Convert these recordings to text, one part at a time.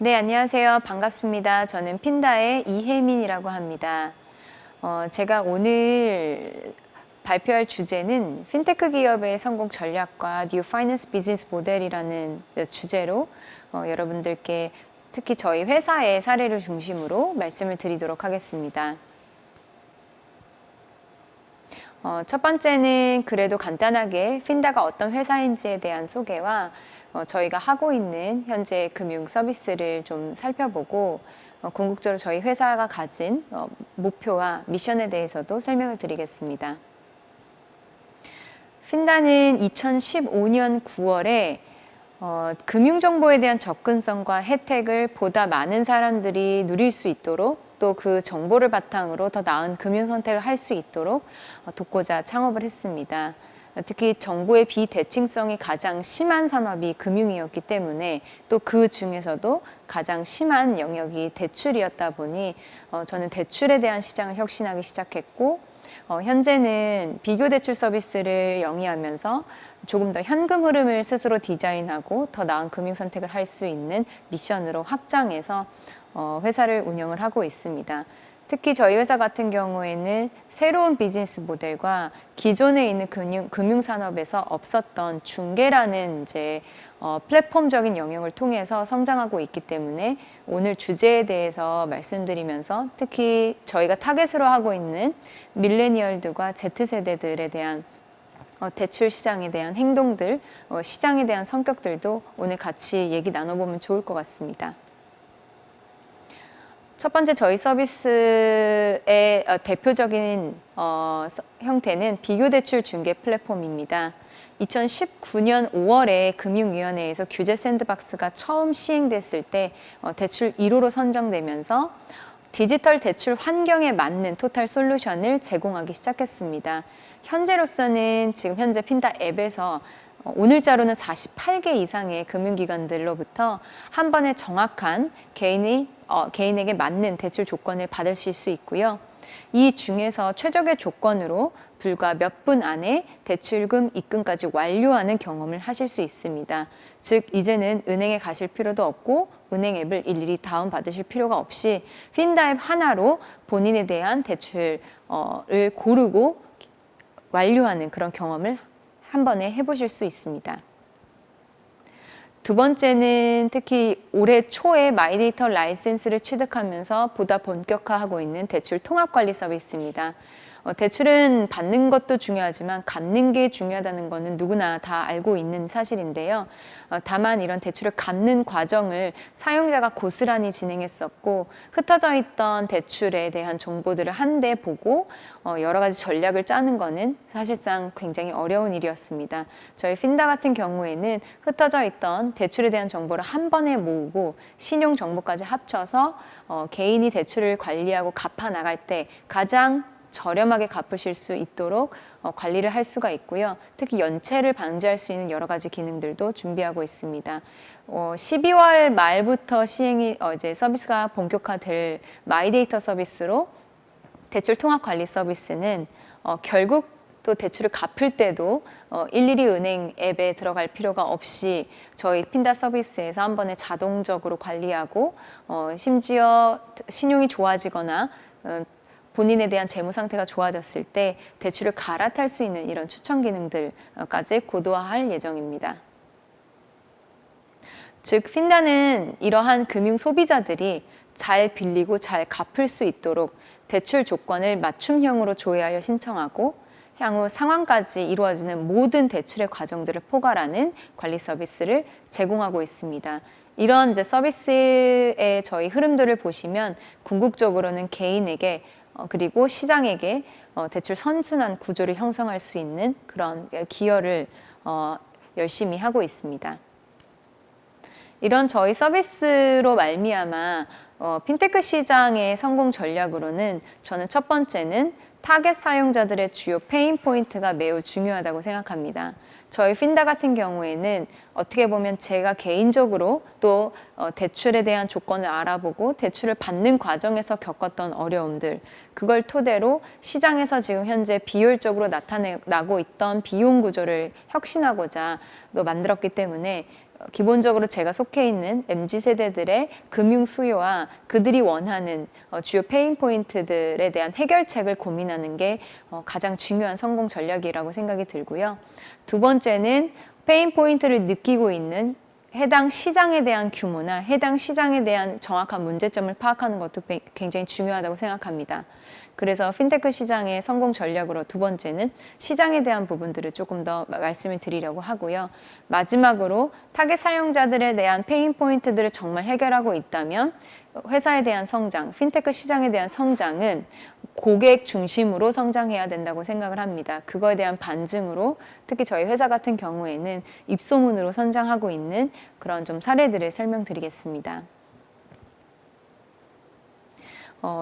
네, 안녕하세요. 반갑습니다. 저는 핀다의 이혜민이라고 합니다. 제가 오늘 발표할 주제는 핀테크 기업의 성공 전략과 뉴 파이낸스 비즈니스 모델이라는 주제로 여러분들께 특히 저희 회사의 사례를 중심으로 말씀을 드리도록 하겠습니다. 첫 번째는 그래도 간단하게 핀다가 어떤 회사인지에 대한 소개와 저희가 하고 있는 현재 금융 서비스를 좀 살펴보고 궁극적으로 저희 회사가 가진 목표와 미션에 대해서도 설명을 드리겠습니다. 핀다는 2015년 9월에 금융정보에 대한 접근성과 혜택을 보다 많은 사람들이 누릴 수 있도록 또 그 정보를 바탕으로 더 나은 금융 선택을 할 수 있도록 돕고자 창업을 했습니다. 특히 정보의 비대칭성이 가장 심한 산업이 금융이었기 때문에 또 그 중에서도 가장 심한 영역이 대출이었다 보니 저는 대출에 대한 시장을 혁신하기 시작했고 현재는 비교 대출 서비스를 영위하면서 조금 더 현금 흐름을 스스로 디자인하고 더 나은 금융 선택을 할 수 있는 미션으로 확장해서 회사를 운영을 하고 있습니다. 특히 저희 회사 같은 경우에는 새로운 비즈니스 모델과 기존에 있는 금융산업에서 없었던 중개라는 이제 플랫폼적인 영역을 통해서 성장하고 있기 때문에 오늘 주제에 대해서 말씀드리면서 특히 저희가 타겟으로 하고 있는 밀레니얼들과 Z세대들에 대한 대출 시장에 대한 행동들, 시장에 대한 성격들도 오늘 같이 얘기 나눠보면 좋을 것 같습니다. 첫 번째 저희 서비스의 대표적인 형태는 비교대출 중개 플랫폼입니다. 2019년 5월에 금융위원회에서 규제 샌드박스가 처음 시행됐을 때 대출 1호로 선정되면서 디지털 대출 환경에 맞는 토탈 솔루션을 제공하기 시작했습니다. 현재로서는 지금 현재 핀다 앱에서 오늘자로는 48개 이상의 금융기관들로부터 한 번에 정확한 개인에게 맞는 대출 조건을 받으실 수 있고요. 이 중에서 최적의 조건으로 불과 몇 분 안에 대출금 입금까지 완료하는 경험을 하실 수 있습니다. 즉 이제는 은행에 가실 필요도 없고 은행 앱을 일일이 다운받으실 필요가 없이 핀다 앱 하나로 본인에 대한 대출을 고르고 완료하는 그런 경험을 한 번에 해보실 수 있습니다. 두 번째는 특히 올해 초에 마이데이터 라이센스를 취득하면서 보다 본격화하고 있는 대출 통합관리 서비스입니다. 대출은 받는 것도 중요하지만 갚는 게 중요하다는 것은 누구나 다 알고 있는 사실인데요. 다만 이런 대출을 갚는 과정을 사용자가 고스란히 진행했었고 흩어져 있던 대출에 대한 정보들을 한데 보고 여러 가지 전략을 짜는 것은 사실상 굉장히 어려운 일이었습니다. 저희 핀다 같은 경우에는 흩어져 있던 대출에 대한 정보를 한 번에 모으고 신용 정보까지 합쳐서 개인이 대출을 관리하고 갚아 나갈 때 가장 저렴하게 갚으실 수 있도록 관리를 할 수가 있고요. 특히 연체를 방지할 수 있는 여러 가지 기능들도 준비하고 있습니다. 12월 말부터 시행이 이제 서비스가 본격화될 마이데이터 서비스로 대출 통합 관리 서비스는 결국 또 대출을 갚을 때도 일일이 은행 앱에 들어갈 필요가 없이 저희 핀다 서비스에서 한 번에 자동적으로 관리하고 심지어 신용이 좋아지거나 본인에 대한 재무 상태가 좋아졌을 때 대출을 갈아탈 수 있는 이런 추천 기능들까지 고도화할 예정입니다. 즉 핀다는 이러한 금융 소비자들이 잘 빌리고 잘 갚을 수 있도록 대출 조건을 맞춤형으로 조회하여 신청하고 향후 상환까지 이루어지는 모든 대출의 과정들을 포괄하는 관리 서비스를 제공하고 있습니다. 이런 이제 서비스의 저희 흐름들을 보시면 궁극적으로는 개인에게 그리고 시장에게 대출 선순환 구조를 형성할 수 있는 그런 기여를 열심히 하고 있습니다. 이런 저희 서비스로 말미암아 핀테크 시장의 성공 전략으로는 저는 첫 번째는 타겟 사용자들의 주요 페인 포인트가 매우 중요하다고 생각합니다. 저희 핀다 같은 경우에는 어떻게 보면 제가 개인적으로 또 대출에 대한 조건을 알아보고 대출을 받는 과정에서 겪었던 어려움들, 그걸 토대로 시장에서 지금 현재 비효율적으로 나타나고 있던 비용 구조를 혁신하고자 또 만들었기 때문에 기본적으로 제가 속해 있는 MZ세대들의 금융 수요와 그들이 원하는 주요 페인 포인트들에 대한 해결책을 고민하는 게 가장 중요한 성공 전략이라고 생각이 들고요. 두 번째는 페인 포인트를 느끼고 있는 해당 시장에 대한 규모나 해당 시장에 대한 정확한 문제점을 파악하는 것도 굉장히 중요하다고 생각합니다. 그래서 핀테크 시장의 성공 전략으로 두 번째는 시장에 대한 부분들을 조금 더 말씀을 드리려고 하고요. 마지막으로 타겟 사용자들에 대한 페인 포인트들을 정말 해결하고 있다면 회사에 대한 성장, 핀테크 시장에 대한 성장은 고객 중심으로 성장해야 된다고 생각을 합니다. 그거에 대한 반증으로 특히 저희 회사 같은 경우에는 입소문으로 성장하고 있는 그런 좀 사례들을 설명드리겠습니다.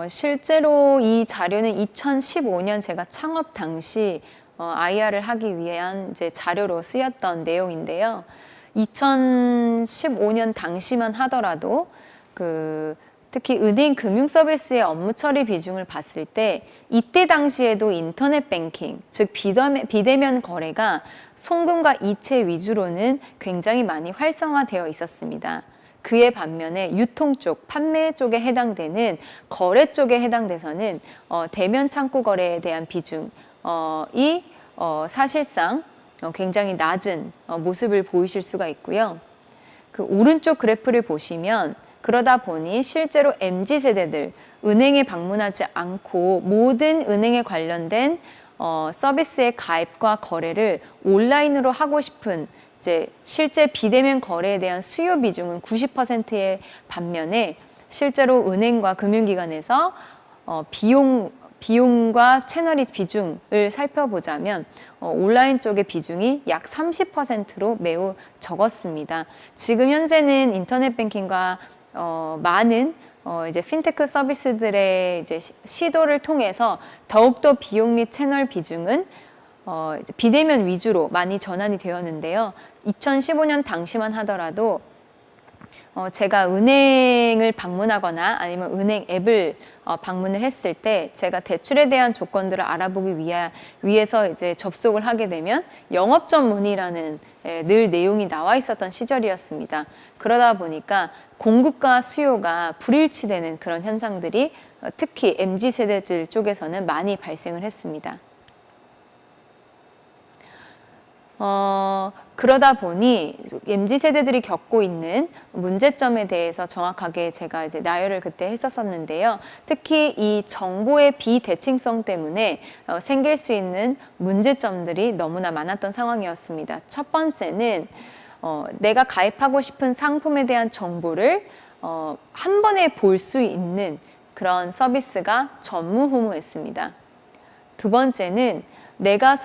실제로 이 자료는 2015년 제가 창업 당시 IR을 하기 위한 이제 자료로 쓰였던 내용인데요. 2015년 당시만 하더라도 특히 은행 금융 서비스의 업무 처리 비중을 봤을 때 이때 당시에도 인터넷 뱅킹, 즉 비대면 거래가 송금과 이체 위주로는 굉장히 많이 활성화되어 있었습니다. 그에 반면에 유통 쪽, 판매 쪽에 해당되는 거래 쪽에 해당돼서는 대면 창구 거래에 대한 비중이 사실상 굉장히 낮은 모습을 보이실 수가 있고요. 그 오른쪽 그래프를 보시면 그러다 보니 실제로 MZ세대들, 은행에 방문하지 않고 모든 은행에 관련된 서비스의 가입과 거래를 온라인으로 하고 싶은 이제 실제 비대면 거래에 대한 수요 비중은 90%의 반면에 실제로 은행과 금융기관에서 비용과 채널의 비중을 살펴보자면 온라인 쪽의 비중이 약 30%로 매우 적었습니다. 지금 현재는 인터넷 뱅킹과 많은 이제 핀테크 서비스들의 이제 시도를 통해서 더욱더 비용 및 채널 비중은 이제 비대면 위주로 많이 전환이 되었는데요. 2015년 당시만 하더라도 제가 은행을 방문하거나 아니면 은행 앱을 방문을 했을 때 제가 대출에 대한 조건들을 알아보기 위해서 이제 접속을 하게 되면 영업전 문의라는 늘 내용이 나와 있었던 시절이었습니다. 그러다 보니까 공급과 수요가 불일치되는 그런 현상들이 특히 MZ세대들 쪽에서는 많이 발생을 했습니다. 그러다 보니 MZ세대들이 겪고 있는 문제점에 대해서 정확하게 제가 이제 나열을 그때 했었었는데요. 특히 이 정보의 비대칭성 때문에 생길 수 있는 문제점들이 너무나 많았던 상황이었습니다. 첫 번째는 내가 가입하고 싶은 상품에 대한 정보를 한 번에 볼 수 있는 그런 서비스가 전무후무했습니다. 두 번째는 내가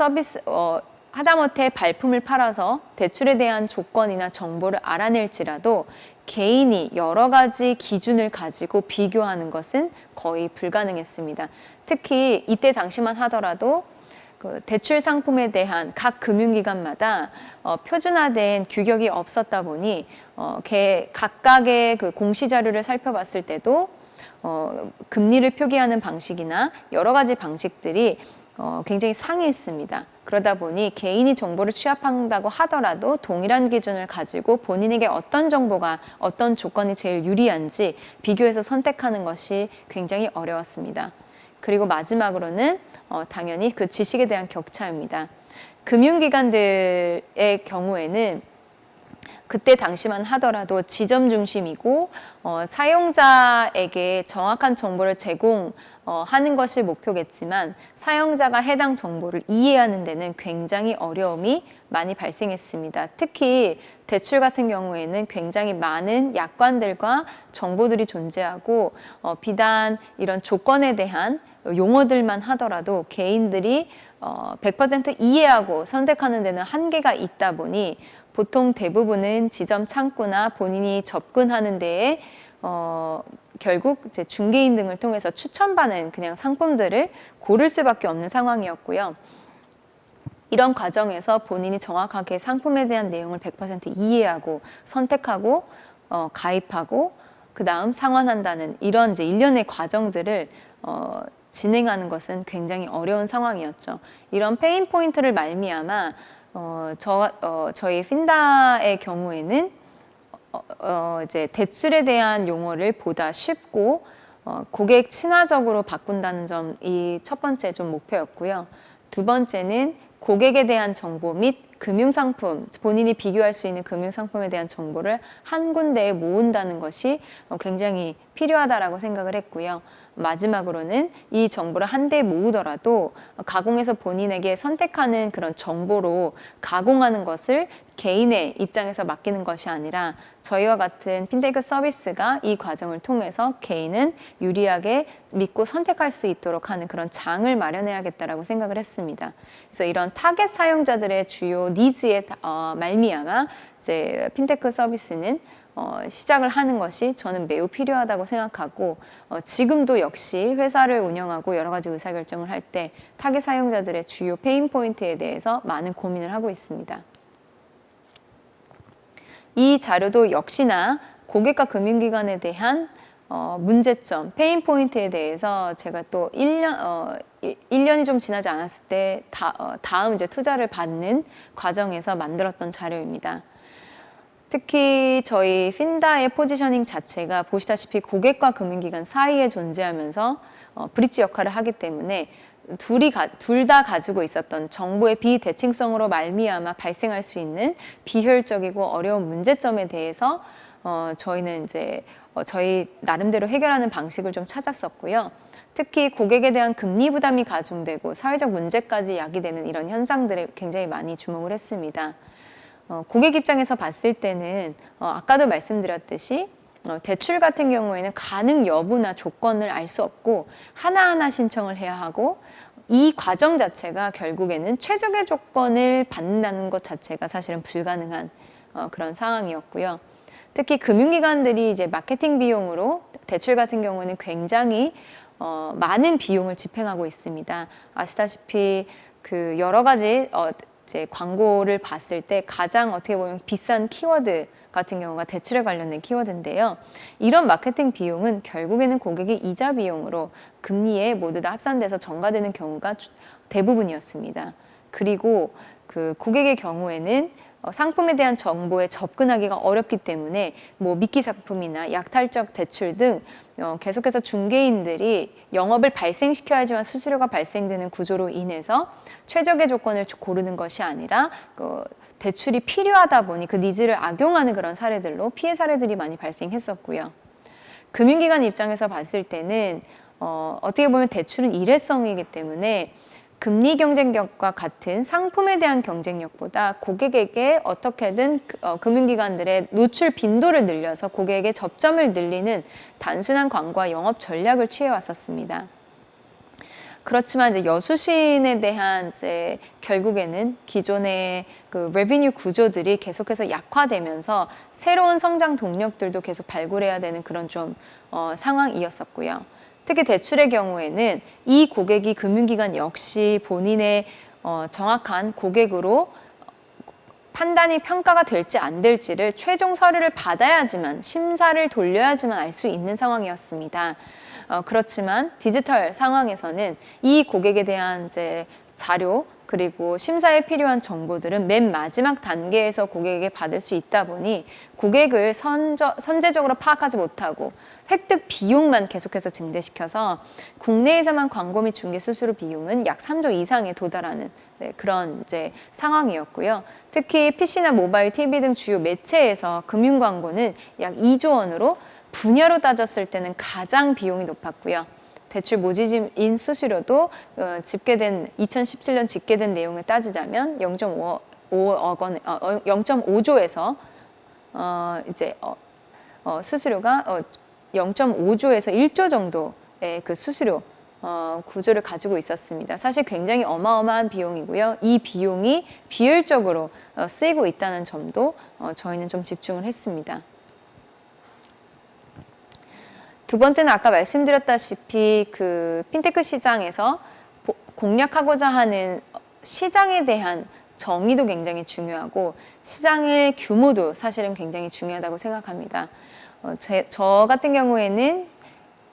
하다못해 발품을 팔아서 대출에 대한 조건이나 정보를 알아낼지라도 개인이 여러 가지 기준을 가지고 비교하는 것은 거의 불가능했습니다. 특히 이때 당시만 하더라도 그 대출 상품에 대한 각 금융기관마다 표준화된 규격이 없었다 보니 각각의 그 공시자료를 살펴봤을 때도 금리를 표기하는 방식이나 여러 가지 방식들이 굉장히 상이했습니다. 그러다 보니 개인이 정보를 취합한다고 하더라도 동일한 기준을 가지고 본인에게 어떤 정보가 어떤 조건이 제일 유리한지 비교해서 선택하는 것이 굉장히 어려웠습니다. 그리고 마지막으로는 당연히 그 지식에 대한 격차입니다. 금융기관들의 경우에는 그때 당시만 하더라도 지점 중심이고 사용자에게 정확한 정보를 제공하는 것이 목표겠지만 사용자가 해당 정보를 이해하는 데는 굉장히 어려움이 많이 발생했습니다. 특히 대출 같은 경우에는 굉장히 많은 약관들과 정보들이 존재하고 비단 이런 조건에 대한 용어들만 하더라도 개인들이 100% 이해하고 선택하는 데는 한계가 있다 보니 보통 대부분은 지점 창구나 본인이 접근하는 데에 결국 이제 중개인 등을 통해서 추천받는 그냥 상품들을 고를 수밖에 없는 상황이었고요. 이런 과정에서 본인이 정확하게 상품에 대한 내용을 100% 이해하고 선택하고 가입하고 그 다음 상환한다는 이런 이제 일련의 과정들을 진행하는 것은 굉장히 어려운 상황이었죠. 이런 페인 포인트를 말미암아 저희 핀다의 경우에는 이제 대출에 대한 용어를 보다 쉽고 고객 친화적으로 바꾼다는 점이 첫 번째 좀 목표였고요. 두 번째는 고객에 대한 정보 및 금융상품, 본인이 비교할 수 있는 금융상품에 대한 정보를 한 군데에 모은다는 것이 굉장히 필요하다라고 생각을 했고요. 마지막으로는 이 정보를 한데 모으더라도 가공해서 본인에게 선택하는 그런 정보로 가공하는 것을 개인의 입장에서 맡기는 것이 아니라 저희와 같은 핀테크 서비스가 이 과정을 통해서 개인은 유리하게 믿고 선택할 수 있도록 하는 그런 장을 마련해야겠다라고 생각을 했습니다. 그래서 이런 타겟 사용자들의 주요 니즈에 말미암아 이제 핀테크 서비스는 시작을 하는 것이 저는 매우 필요하다고 생각하고 지금도 역시 회사를 운영하고 여러 가지 의사결정을 할 때 타겟 사용자들의 주요 페인 포인트에 대해서 많은 고민을 하고 있습니다. 이 자료도 역시나 고객과 금융기관에 대한 문제점, 페인 포인트에 대해서 제가 또 1년이 좀 지나지 않았을 때 다음 이제 투자를 받는 과정에서 만들었던 자료입니다. 특히 저희 핀다의 포지셔닝 자체가 보시다시피 고객과 금융기관 사이에 존재하면서 브릿지 역할을 하기 때문에 둘 다 가지고 있었던 정보의 비대칭성으로 말미암아 발생할 수 있는 비효율적이고 어려운 문제점에 대해서 저희는 이제 저희 나름대로 해결하는 방식을 좀 찾았었고요. 특히 고객에 대한 금리 부담이 가중되고 사회적 문제까지 야기되는 이런 현상들에 굉장히 많이 주목을 했습니다. 고객 입장에서 봤을 때는 아까도 말씀드렸듯이 대출 같은 경우에는 가능 여부나 조건을 알 수 없고 하나하나 신청을 해야 하고 이 과정 자체가 결국에는 최적의 조건을 받는다는 것 자체가 사실은 불가능한 그런 상황이었고요. 특히 금융기관들이 이제 마케팅 비용으로 대출 같은 경우는 굉장히 많은 비용을 집행하고 있습니다. 아시다시피 그 여러 가지 이제 광고를 봤을 때 가장 어떻게 보면 비싼 키워드 같은 경우가 대출에 관련된 키워드인데요. 이런 마케팅 비용은 결국에는 고객의 이자 비용으로 금리에 모두 다 합산돼서 전가되는 경우가 대부분이었습니다. 그리고 그 고객의 경우에는 상품에 대한 정보에 접근하기가 어렵기 때문에 뭐 미끼 상품이나 약탈적 대출 등 계속해서 중개인들이 영업을 발생시켜야지만 수수료가 발생되는 구조로 인해서 최적의 조건을 고르는 것이 아니라 대출이 필요하다 보니 그 니즈를 악용하는 그런 사례들로 피해 사례들이 많이 발생했었고요. 금융기관 입장에서 봤을 때는 어떻게 보면 대출은 일회성이기 때문에 금리 경쟁력과 같은 상품에 대한 경쟁력보다 고객에게 어떻게든 금융기관들의 노출 빈도를 늘려서 고객에게 접점을 늘리는 단순한 광고와 영업 전략을 취해왔었습니다. 그렇지만 이제 여수신에 대한 이제 결국에는 기존의 그 레비뉴 구조들이 계속해서 약화되면서 새로운 성장 동력들도 계속 발굴해야 되는 그런 좀 상황이었었고요. 특히 대출의 경우에는 이 고객이 금융기관 역시 본인의 정확한 고객으로 판단이 평가가 될지 안 될지를 최종 서류를 받아야지만 심사를 돌려야지만 알 수 있는 상황이었습니다. 그렇지만 디지털 상황에서는 이 고객에 대한 이제 자료 그리고 심사에 필요한 정보들은 맨 마지막 단계에서 고객에게 받을 수 있다 보니 고객을 선제적으로 파악하지 못하고 획득 비용만 계속해서 증대시켜서 국내에서만 광고 및 중개 수수료 비용은 약 3조 이상에 도달하는 그런 이제 상황이었고요. 특히 PC나 모바일, TV 등 주요 매체에서 금융 광고는 약 2조 원으로 분야로 따졌을 때는 가장 비용이 높았고요. 대출 모집인 수수료도 2017년 집계된 내용을 따지자면 0.5조에서 이제 수수료가 0.5조에서 1조 정도의 그 수수료 구조를 가지고 있었습니다. 사실 굉장히 어마어마한 비용이고요. 이 비용이 비효율적으로 쓰이고 있다는 점도 저희는 좀 집중을 했습니다. 두 번째는 아까 말씀드렸다시피 그 핀테크 시장에서 공략하고자 하는 시장에 대한 정의도 굉장히 중요하고 시장의 규모도 사실은 굉장히 중요하다고 생각합니다. 저 같은 경우에는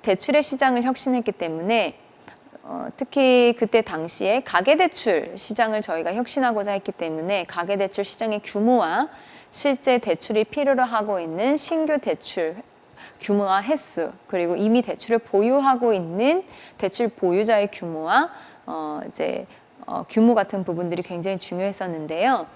대출의 시장을 혁신했기 때문에 특히 그때 당시에 가계대출 시장을 저희가 혁신하고자 했기 때문에 가계대출 시장의 규모와 실제 대출이 필요로 하고 있는 신규 대출 규모와 횟수, 그리고 이미 대출을 보유하고 있는 대출 보유자의 규모와 규모 같은 부분들이 굉장히 중요했었는데요.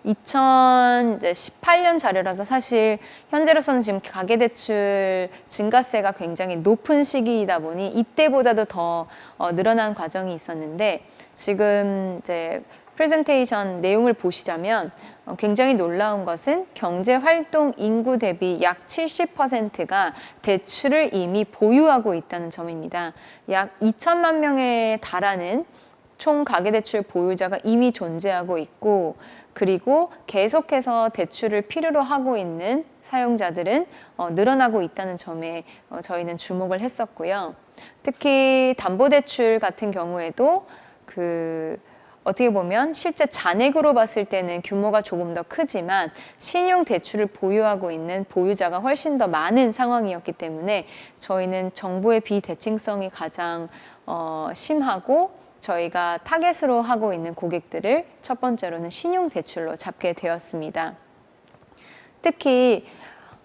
2018년 자료라서 사실 현재로서는 지금 가계대출 증가세가 굉장히 높은 시기이다 보니 이때보다도 더 늘어난 과정이 있었는데, 지금 이제 프레젠테이션 내용을 보시자면 굉장히 놀라운 것은 경제활동 인구 대비 약 70%가 대출을 이미 보유하고 있다는 점입니다. 약 2천만 명에 달하는 총 가계대출 보유자가 이미 존재하고 있고, 그리고 계속해서 대출을 필요로 하고 있는 사용자들은 늘어나고 있다는 점에 저희는 주목을 했었고요. 특히 담보대출 같은 경우에도 어떻게 보면 실제 잔액으로 봤을 때는 규모가 조금 더 크지만 신용대출을 보유하고 있는 보유자가 훨씬 더 많은 상황이었기 때문에 저희는 정부의 비대칭성이 가장 심하고, 저희가 타겟으로 하고 있는 고객들을 첫 번째로는 신용대출로 잡게 되었습니다. 특히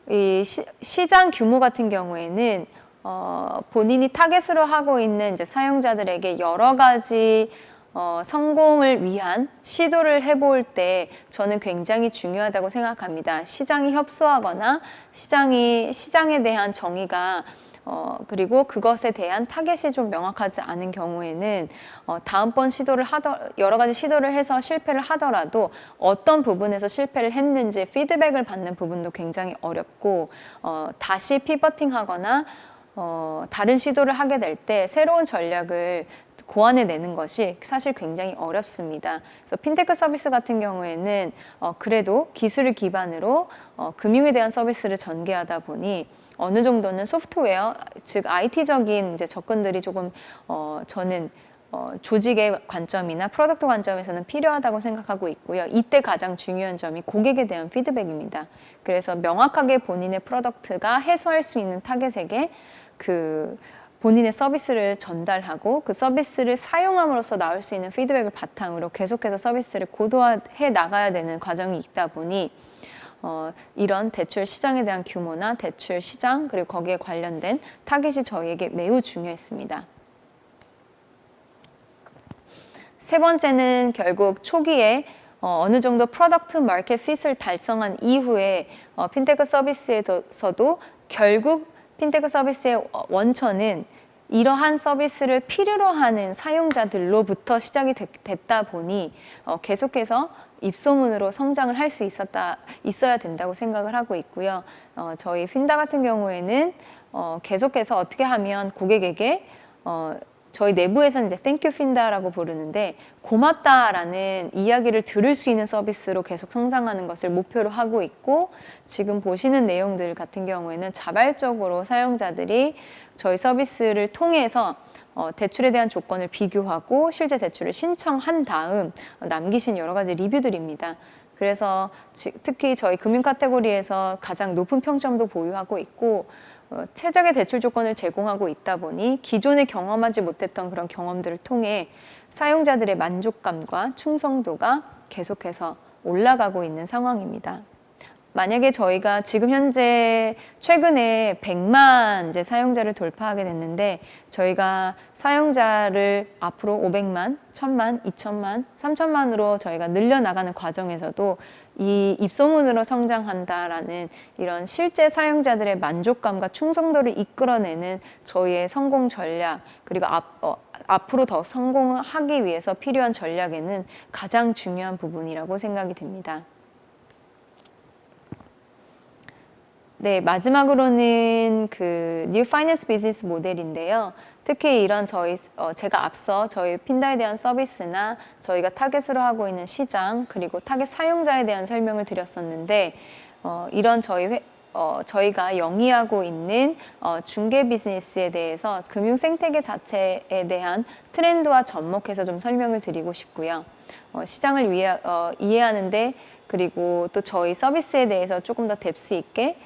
이 시장 규모 같은 경우에는 본인이 타겟으로 하고 있는 이제 사용자들에게 여러 가지 성공을 위한 시도를 해볼 때 저는 굉장히 중요하다고 생각합니다. 시장이 협소하거나 시장에 대한 정의가 그리고 그것에 대한 타겟이 좀 명확하지 않은 경우에는 다음번 여러 가지 시도를 해서 실패를 하더라도 어떤 부분에서 실패를 했는지 피드백을 받는 부분도 굉장히 어렵고, 다시 피버팅하거나 다른 시도를 하게 될 때 새로운 전략을 고안해내는 것이 사실 굉장히 어렵습니다. 그래서 핀테크 서비스 같은 경우에는 그래도 기술을 기반으로 금융에 대한 서비스를 전개하다 보니 어느 정도는 소프트웨어, 즉 IT적인 이제 접근들이 조금 저는 조직의 관점이나 프로덕트 관점에서는 필요하다고 생각하고 있고요. 이때 가장 중요한 점이 고객에 대한 피드백입니다. 그래서 명확하게 본인의 프로덕트가 해소할 수 있는 타겟에게 본인의 서비스를 전달하고 그 서비스를 사용함으로써 나올 수 있는 피드백을 바탕으로 계속해서 서비스를 고도화해 나가야 되는 과정이 있다 보니 이런 대출 시장에 대한 규모나 대출 시장, 그리고 거기에 관련된 타깃이 저희에게 매우 중요했습니다. 세 번째는 결국 초기에 어느 정도 프로덕트 마켓 핏을 달성한 이후에 핀테크 서비스에서도 결국 핀테크 서비스의 원천은 이러한 서비스를 필요로 하는 사용자들로부터 시작이 됐다 보니 계속해서 입소문으로 성장을 할 수 있어야 된다고 생각을 하고 있고요. 저희 핀다 같은 경우에는 계속해서 어떻게 하면 고객에게 저희 내부에서는 이제 땡큐 핀다라고 부르는데, 고맙다라는 이야기를 들을 수 있는 서비스로 계속 성장하는 것을 목표로 하고 있고, 지금 보시는 내용들 같은 경우에는 자발적으로 사용자들이 저희 서비스를 통해서 대출에 대한 조건을 비교하고 실제 대출을 신청한 다음 남기신 여러 가지 리뷰들입니다. 그래서 특히 저희 금융 카테고리에서 가장 높은 평점도 보유하고 있고, 최적의 대출 조건을 제공하고 있다 보니 기존에 경험하지 못했던 그런 경험들을 통해 사용자들의 만족감과 충성도가 계속해서 올라가고 있는 상황입니다. 만약에 저희가 지금 현재 최근에 100만 이제 사용자를 돌파하게 됐는데, 저희가 사용자를 앞으로 500만, 1000만, 2000만, 3000만으로 저희가 늘려나가는 과정에서도 이 입소문으로 성장한다라는 이런 실제 사용자들의 만족감과 충성도를 이끌어내는 저희의 성공 전략, 그리고 앞으로 더 성공하기 위해서 필요한 전략에는 가장 중요한 부분이라고 생각이 듭니다. 네, 마지막으로는 뉴 파이낸스 비즈니스 모델인데요. 특히 이런 제가 앞서 저희 핀다에 대한 서비스나 저희가 타겟으로 하고 있는 시장, 그리고 타겟 사용자에 대한 설명을 드렸었는데, 이런 저희가 영위하고 있는 중개 비즈니스에 대해서 금융 생태계 자체에 대한 트렌드와 접목해서 좀 설명을 드리고 싶고요. 시장을 이해하는데, 그리고 또 저희 서비스에 대해서 조금 더 뎁스 있게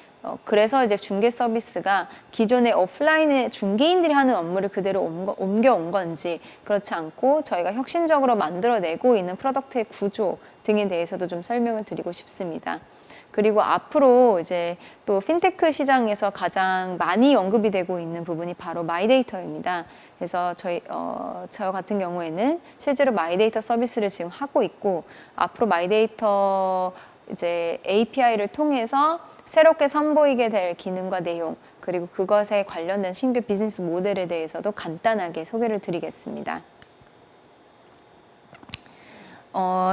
그래서 이제 중개 서비스가 기존의 오프라인의 중개인들이 하는 업무를 그대로 옮겨온 건지 그렇지 않고 저희가 혁신적으로 만들어내고 있는 프로덕트의 구조 등에 대해서도 좀 설명을 드리고 싶습니다. 그리고 앞으로 이제 또 핀테크 시장에서 가장 많이 언급이 되고 있는 부분이 바로 마이데이터입니다. 그래서 저 같은 경우에는 실제로 마이데이터 서비스를 지금 하고 있고 앞으로 마이데이터 이제 API를 통해서 새롭게 선보이게 될 기능과 내용 그리고 그것에 관련된 신규 비즈니스 모델에 대해서도 간단하게 소개를 드리겠습니다.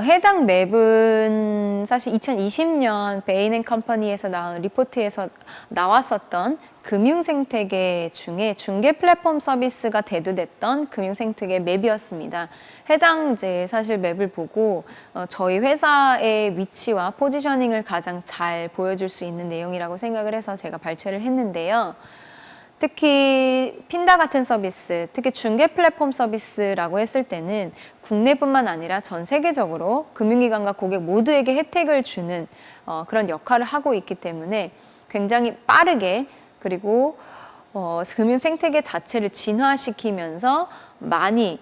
해당 맵은 사실 2020년 베인앤컴퍼니에서 나온 리포트에서 나왔었던 금융생태계 중에 중개 플랫폼 서비스가 대두됐던 금융생태계 맵이었습니다. 해당 이제 사실 맵을 보고 저희 회사의 위치와 포지셔닝을 가장 잘 보여줄 수 있는 내용이라고 생각을 해서 제가 발췌를 했는데요. 특히 핀다 같은 서비스, 특히 중개 플랫폼 서비스라고 했을 때는 국내뿐만 아니라 전 세계적으로 금융기관과 고객 모두에게 혜택을 주는 그런 역할을 하고 있기 때문에 굉장히 빠르게 그리고 금융 생태계 자체를 진화시키면서 많이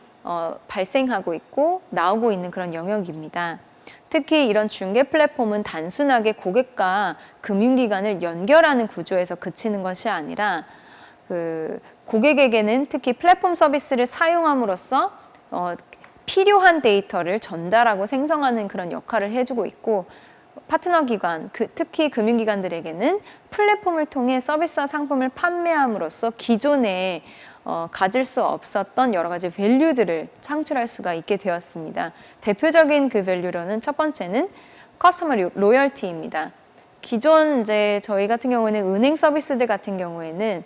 발생하고 있고 나오고 있는 그런 영역입니다. 특히 이런 중개 플랫폼은 단순하게 고객과 금융기관을 연결하는 구조에서 그치는 것이 아니라 고객에게는 특히 플랫폼 서비스를 사용함으로써 필요한 데이터를 전달하고 생성하는 그런 역할을 해주고 있고 파트너 기관, 특히 금융기관들에게는 플랫폼을 통해 서비스와 상품을 판매함으로써 기존에 가질 수 없었던 여러 가지 밸류들을 창출할 수가 있게 되었습니다. 대표적인 그 밸류로는 첫 번째는 커스터머 로열티입니다. 기존 이제 저희 같은 경우에는 은행 서비스들 같은 경우에는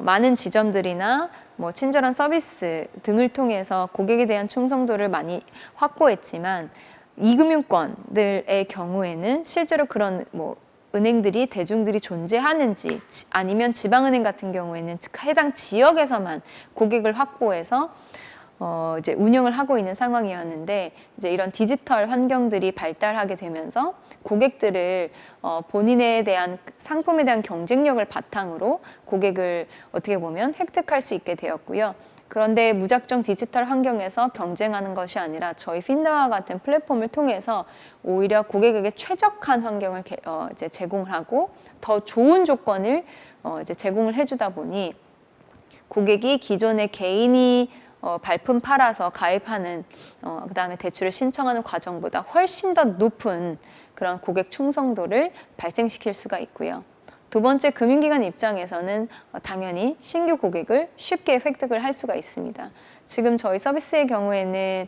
많은 지점들이나 뭐 친절한 서비스 등을 통해서 고객에 대한 충성도를 많이 확보했지만 이금융권들의 경우에는 실제로 그런 뭐 은행들이 대중들이 존재하는지 아니면 지방은행 같은 경우에는 해당 지역에서만 고객을 확보해서 이제 운영을 하고 있는 상황이었는데 이제 이런 디지털 환경들이 발달하게 되면서 고객들을 본인에 대한 상품에 대한 경쟁력을 바탕으로 고객을 어떻게 보면 획득할 수 있게 되었고요. 그런데 무작정 디지털 환경에서 경쟁하는 것이 아니라 저희 핀다와 같은 플랫폼을 통해서 오히려 고객에게 최적한 환경을 이제 제공을 하고 더 좋은 조건을 이제 제공을 해주다 보니 고객이 기존의 개인이 발품 팔아서 가입하는 그다음에 대출을 신청하는 과정보다 훨씬 더 높은 그런 고객 충성도를 발생시킬 수가 있고요. 두 번째, 금융기관 입장에서는 당연히 신규 고객을 쉽게 획득을 할 수가 있습니다. 지금 저희 서비스의 경우에는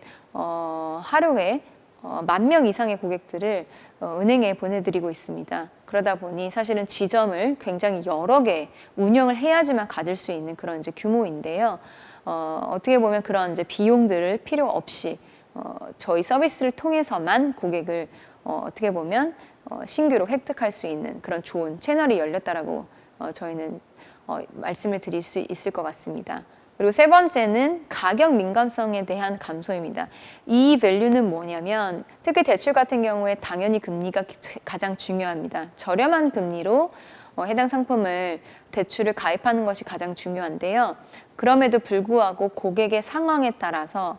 하루에 10,000명 이상의 고객들을 은행에 보내드리고 있습니다. 그러다 보니 사실은 지점을 굉장히 여러 개 운영을 해야지만 가질 수 있는 그런 이제 규모인데요. 어떻게 보면 그런 이제 비용들을 필요 없이 저희 서비스를 통해서만 고객을 어떻게 보면 신규로 획득할 수 있는 그런 좋은 채널이 열렸다라고 저희는 말씀을 드릴 수 있을 것 같습니다. 그리고 세 번째는 가격 민감성에 대한 감소입니다. 이 밸류는 뭐냐면 특히 대출 같은 경우에 당연히 금리가 가장 중요합니다. 저렴한 금리로 해당 상품을 대출을 가입하는 것이 가장 중요한데요. 그럼에도 불구하고 고객의 상황에 따라서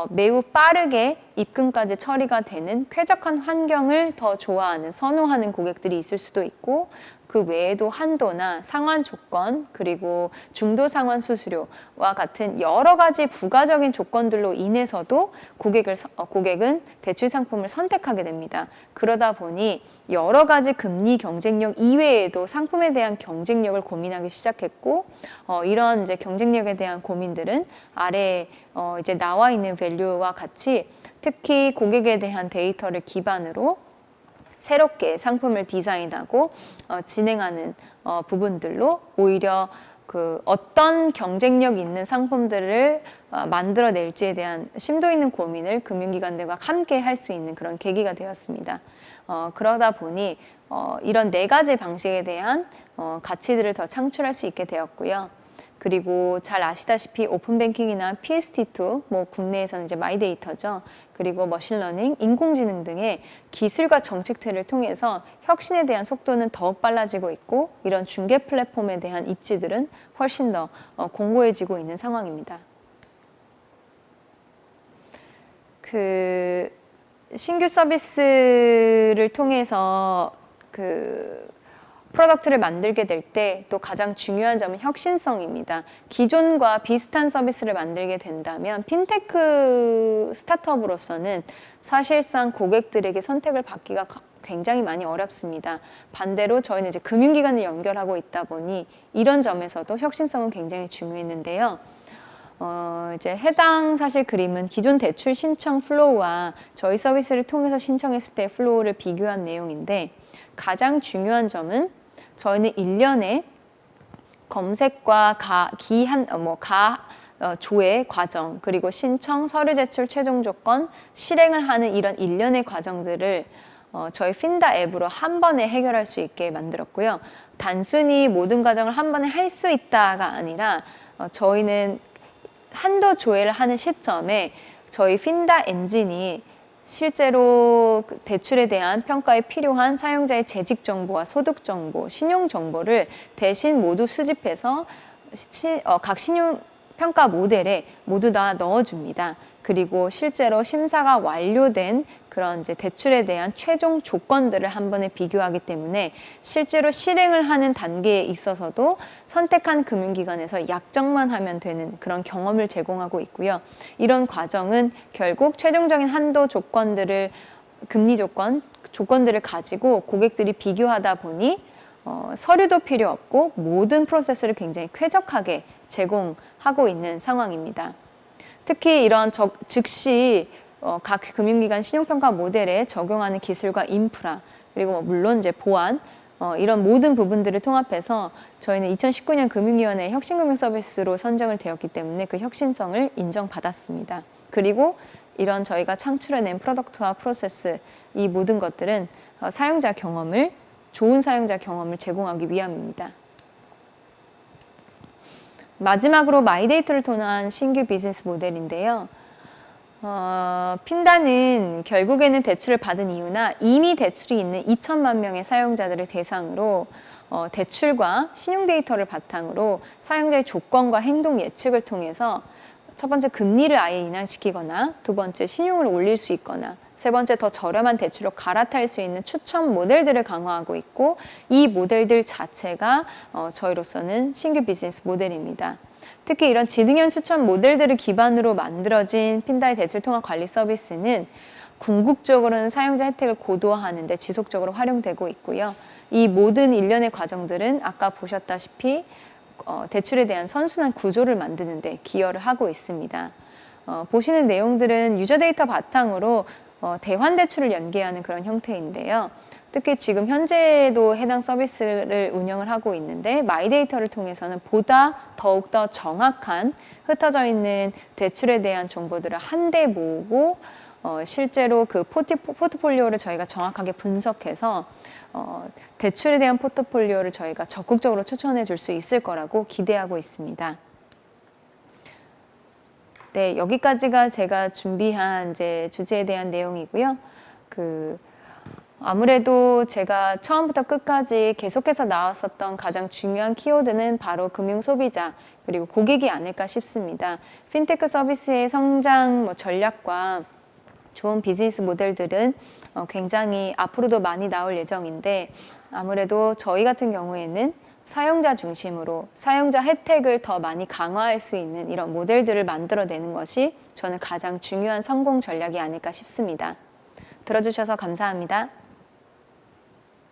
매우 빠르게 입금까지 처리가 되는 쾌적한 환경을 더 좋아하는, 선호하는 고객들이 있을 수도 있고 그 외에도 한도나 상환 조건 그리고 중도 상환 수수료와 같은 여러 가지 부가적인 조건들로 인해서도 고객은 대출 상품을 선택하게 됩니다. 그러다 보니 여러 가지 금리 경쟁력 이외에도 상품에 대한 경쟁력을 고민하기 시작했고 이런 이제 경쟁력에 대한 고민들은 아래에 이제 나와 있는 밸류와 같이 특히 고객에 대한 데이터를 기반으로 새롭게 상품을 디자인하고 진행하는 부분들로 오히려 그 어떤 경쟁력 있는 상품들을 만들어낼지에 대한 심도 있는 고민을 금융기관들과 함께 할 수 있는 그런 계기가 되었습니다. 그러다 보니 이런 네 가지 방식에 대한 가치들을 더 창출할 수 있게 되었고요. 그리고 잘 아시다시피 오픈뱅킹이나 PSD2, 뭐 국내에서는 이제 마이데이터죠. 그리고 머신러닝, 인공지능 등의 기술과 정책들을 통해서 혁신에 대한 속도는 더욱 빨라지고 있고 이런 중개 플랫폼에 대한 입지들은 훨씬 더 공고해지고 있는 상황입니다. 그 신규 서비스를 통해서 그 프로덕트를 만들게 될 때 또 가장 중요한 점은 혁신성입니다. 기존과 비슷한 서비스를 만들게 된다면 핀테크 스타트업으로서는 사실상 고객들에게 선택을 받기가 굉장히 많이 어렵습니다. 반대로 저희는 이제 금융기관을 연결하고 있다 보니 이런 점에서도 혁신성은 굉장히 중요했는데요. 이제 해당 사실 그림은 기존 대출 신청 플로우와 저희 서비스를 통해서 신청했을 때 플로우를 비교한 내용인데 가장 중요한 점은 저희는 1년에 검색과 조회 과정, 그리고 신청, 서류 제출 최종 조건, 실행을 하는 이런 일련의 과정들을 저희 핀다 앱으로 한 번에 해결할 수 있게 만들었고요. 단순히 모든 과정을 한 번에 할 수 있다가 아니라 저희는 한도 조회를 하는 시점에 저희 핀다 엔진이 실제로 대출에 대한 평가에 필요한 사용자의 재직 정보와 소득 정보, 신용 정보를 대신 모두 수집해서 각 신용 평가 모델에 모두 다 넣어줍니다. 그리고 실제로 심사가 완료된 그런 이제 대출에 대한 최종 조건들을 한 번에 비교하기 때문에 실제로 실행을 하는 단계에 있어서도 선택한 금융기관에서 약정만 하면 되는 그런 경험을 제공하고 있고요. 이런 과정은 결국 최종적인 한도 조건들을 금리 조건들을 가지고 고객들이 비교하다 보니 서류도 필요 없고 모든 프로세스를 굉장히 쾌적하게 제공하고 있는 상황입니다. 특히 이런 즉시 각 금융기관 신용평가 모델에 적용하는 기술과 인프라, 그리고 물론 이제 보안, 이런 모든 부분들을 통합해서 저희는 2019년 금융위원회 혁신금융 서비스로 선정을 되었기 때문에 그 혁신성을 인정받았습니다. 그리고 이런 저희가 창출해낸 프로덕트와 프로세스, 이 모든 것들은 좋은 사용자 경험을 제공하기 위함입니다. 마지막으로 마이데이터를 통한 신규 비즈니스 모델인데요. 핀다는 결국에는 대출을 받은 이유나 이미 대출이 있는 2천만 명의 사용자들을 대상으로 대출과 신용 데이터를 바탕으로 사용자의 조건과 행동 예측을 통해서 첫 번째 금리를 아예 인하시키거나 두 번째 신용을 올릴 수 있거나 세 번째 더 저렴한 대출로 갈아탈 수 있는 추천 모델들을 강화하고 있고 이 모델들 자체가 저희로서는 신규 비즈니스 모델입니다. 특히 이런 지능형 추천 모델들을 기반으로 만들어진 핀다의 대출 통합 관리 서비스는 궁극적으로는 사용자 혜택을 고도화하는 데 지속적으로 활용되고 있고요. 이 모든 일련의 과정들은 아까 보셨다시피 대출에 대한 선순환 구조를 만드는 데 기여를 하고 있습니다. 보시는 내용들은 유저 데이터 바탕으로 대환 대출을 연계하는 그런 형태인데요. 특히 지금 현재도 해당 서비스를 운영을 하고 있는데 마이데이터를 통해서는 보다 더욱더 정확한 흩어져 있는 대출에 대한 정보들을 한데 모으고 실제로 그 포트폴리오를 저희가 정확하게 분석해서 대출에 대한 포트폴리오를 저희가 적극적으로 추천해 줄 수 있을 거라고 기대하고 있습니다. 네, 여기까지가 제가 준비한 이제 주제에 대한 내용이고요. 아무래도 제가 처음부터 끝까지 계속해서 나왔었던 가장 중요한 키워드는 바로 금융 소비자 그리고 고객이 아닐까 싶습니다. 핀테크 서비스의 성장 전략과 좋은 비즈니스 모델들은 굉장히 앞으로도 많이 나올 예정인데 아무래도 저희 같은 경우에는 사용자 중심으로 사용자 혜택을 더 많이 강화할 수 있는 이런 모델들을 만들어내는 것이 저는 가장 중요한 성공 전략이 아닐까 싶습니다. 들어주셔서 감사합니다.